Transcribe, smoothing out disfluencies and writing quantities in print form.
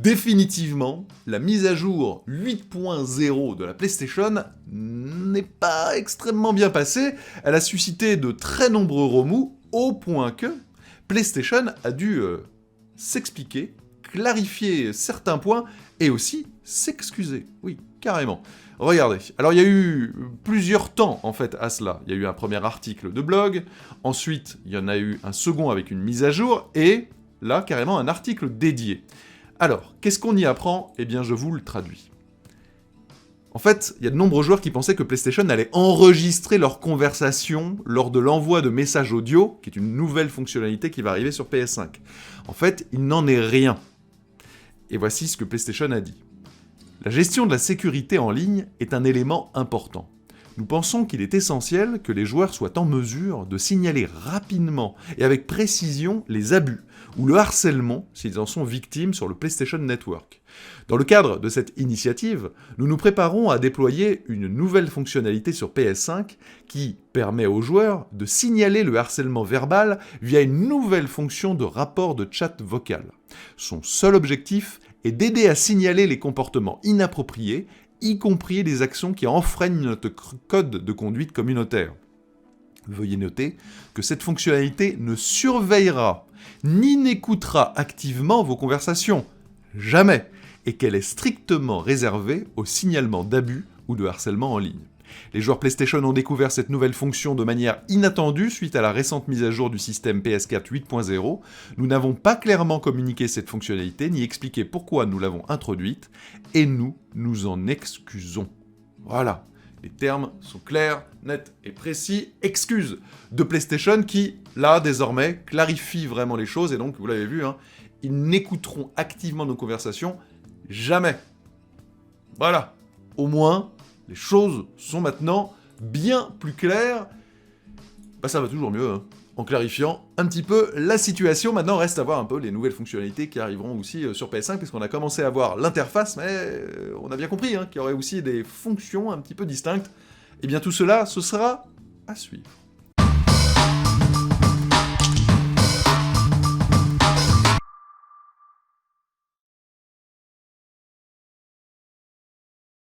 Définitivement, la mise à jour 8.0 de la PlayStation n'est pas extrêmement bien passée. Elle a suscité de très nombreux remous, au point que PlayStation a dû s'expliquer, clarifier certains points et aussi s'excuser. Oui, carrément. Regardez, alors il y a eu plusieurs temps en fait à cela. Il y a eu un premier article de blog, ensuite il y en a eu un second avec une mise à jour, et là carrément un article dédié. Alors, qu'est-ce qu'on y apprend ? Eh bien je vous le traduis. En fait, il y a de nombreux joueurs qui pensaient que PlayStation allait enregistrer leurs conversations lors de l'envoi de messages audio, qui est une nouvelle fonctionnalité qui va arriver sur PS5. En fait, il n'en est rien. Et voici ce que PlayStation a dit. La gestion de la sécurité en ligne est un élément important. Nous pensons qu'il est essentiel que les joueurs soient en mesure de signaler rapidement et avec précision les abus ou le harcèlement s'ils en sont victimes sur le PlayStation Network. Dans le cadre de cette initiative, nous nous préparons à déployer une nouvelle fonctionnalité sur PS5 qui permet aux joueurs de signaler le harcèlement verbal via une nouvelle fonction de rapport de chat vocal. Son seul objectif est d'aider à signaler les comportements inappropriés, y compris les actions qui enfreignent notre code de conduite communautaire. Veuillez noter que cette fonctionnalité ne surveillera ni n'écoutera activement vos conversations, jamais, et qu'elle est strictement réservée au signalement d'abus ou de harcèlement en ligne. Les joueurs PlayStation ont découvert cette nouvelle fonction de manière inattendue suite à la récente mise à jour du système PS4 8.0. Nous n'avons pas clairement communiqué cette fonctionnalité ni expliqué pourquoi nous l'avons introduite, et nous nous en excusons. Voilà, les termes sont clairs, nets et précis. Excuse de PlayStation qui, là, désormais, clarifie vraiment les choses, et donc, vous l'avez vu, ils n'écouteront activement nos conversations jamais. Voilà, au moins, les choses sont maintenant bien plus claires. Ça va toujours mieux, en clarifiant un petit peu la situation. Maintenant, reste à voir un peu les nouvelles fonctionnalités qui arriveront aussi sur PS5, puisqu'on a commencé à voir l'interface, mais on a bien compris qu'il y aurait aussi des fonctions un petit peu distinctes. Et bien tout cela, ce sera à suivre.